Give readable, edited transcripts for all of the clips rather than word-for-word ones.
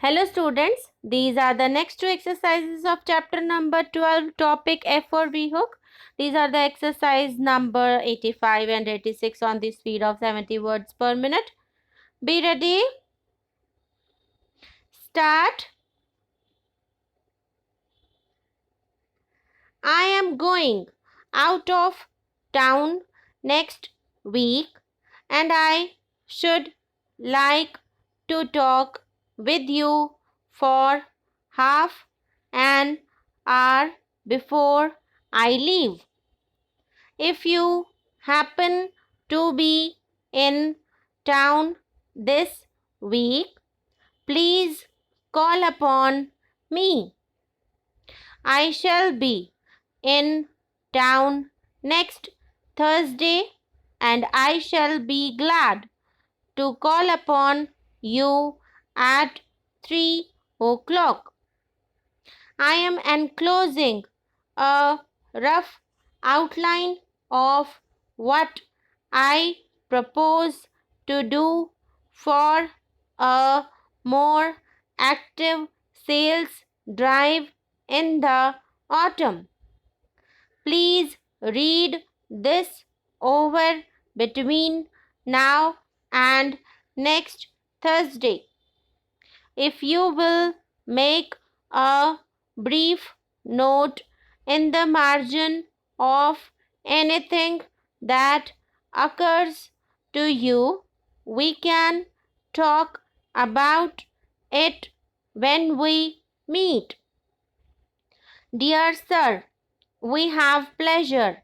Hello students, these are the next two exercises of chapter number 12, topic F for V hook. These are the exercise number 85 and 86 on the speed of 70 words per minute. Be ready. Start. I am going out of town next week and I should like to talk with you for half an hour before I leave. If you happen to be in town this week, please call upon me. I shall be in town next Thursday and I shall be glad to call upon you at 3 o'clock. I am enclosing a rough outline of what I propose to do for a more active sales drive in the autumn. Please read this over between now and next Thursday. If you will make a brief note in the margin of anything that occurs to you, we can talk about it when we meet. Dear Sir, we have pleasure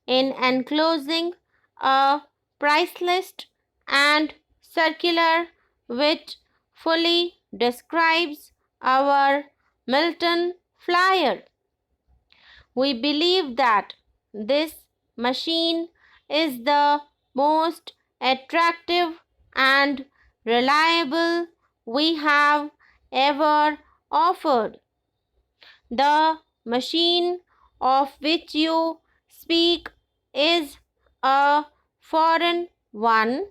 in enclosing a price list and circular which fully describes our Milton flyer. We believe that this machine is the most attractive and reliable we have ever offered. The machine of which you speak is a foreign one,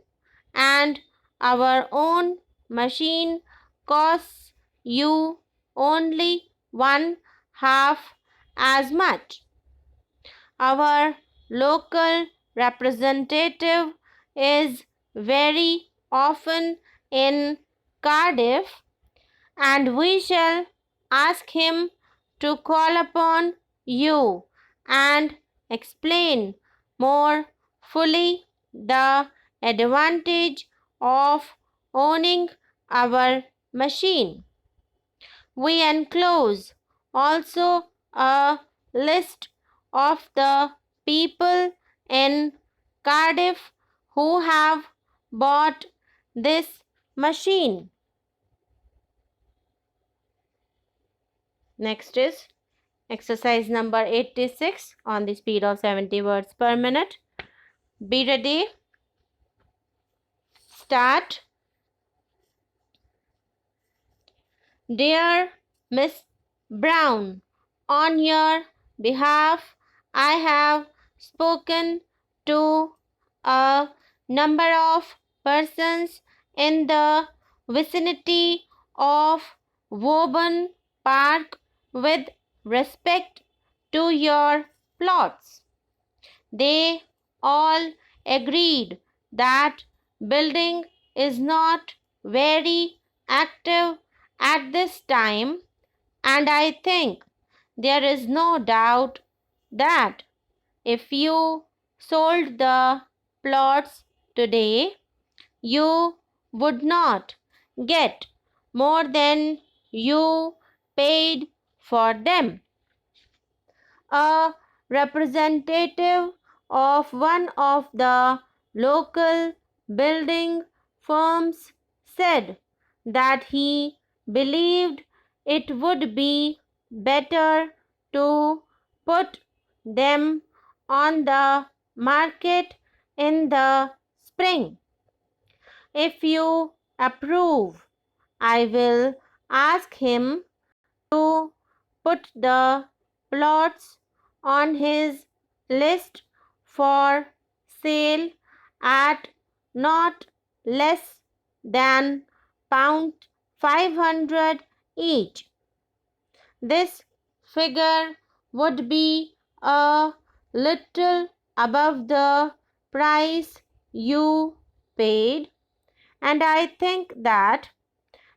and our own machine costs you only one half as much. Our local representative is very often in Cardiff, and we shall ask him to call upon you and explain more fully the advantage of owning our machine. We enclose also a list of the people in Cardiff who have bought this machine. Next is exercise number 86 on the speed of 70 words per minute. Be ready. Start. Dear Miss Brown, on your behalf, I have spoken to a number of persons in the vicinity of Woburn Park with respect to your plots. They all agreed that building is not very active at this time, and I think there is no doubt that if you sold the plots today, you would not get more than you paid for them. A representative of one of the local building firms said that he believed it would be better to put them on the market in the spring. If you approve, I will ask him to put the plots on his list for sale at not less than 500 each. This figure would be a little above the price you paid, and I think that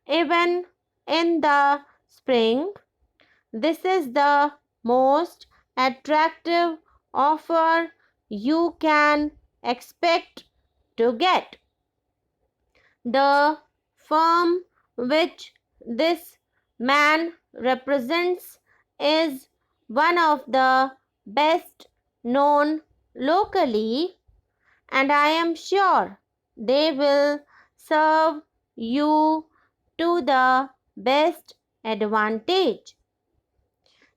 even in the spring, this is the most attractive offer you can expect to get. The firm which this man represents is one of the best known locally, and I am sure they will serve you to the best advantage.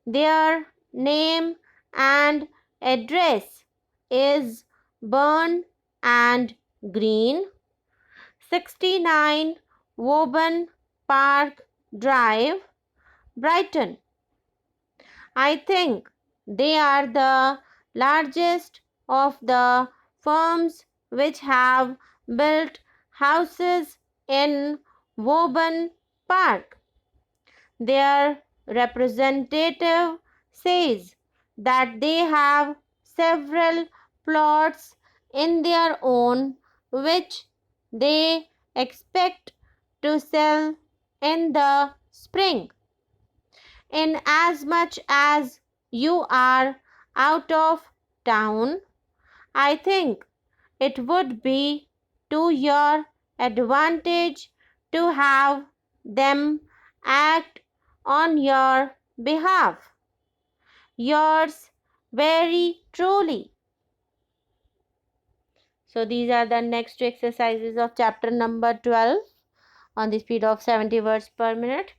Their name and address is Burn and Green, 69 Woburn Park Drive, Brighton. I think they are the largest of the firms which have built houses in Woburn Park. Their representative says that they have several plots in their own which they expect to sell in the spring. In as much as you are out of town, I think it would be to your advantage to have them act on your behalf. Yours very truly. So these are the next two exercises of chapter number 12 on the speed of 70 words per minute.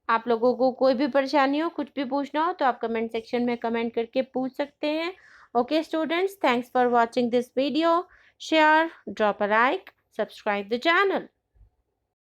आप लोगों को कोई भी परेशानी हो, कुछ भी पूछना हो तो आप कमेंट सेक्शन में कमेंट करके पूछ सकते हैं. Okay students, thanks for watching this video. Share, drop a like, subscribe the channel.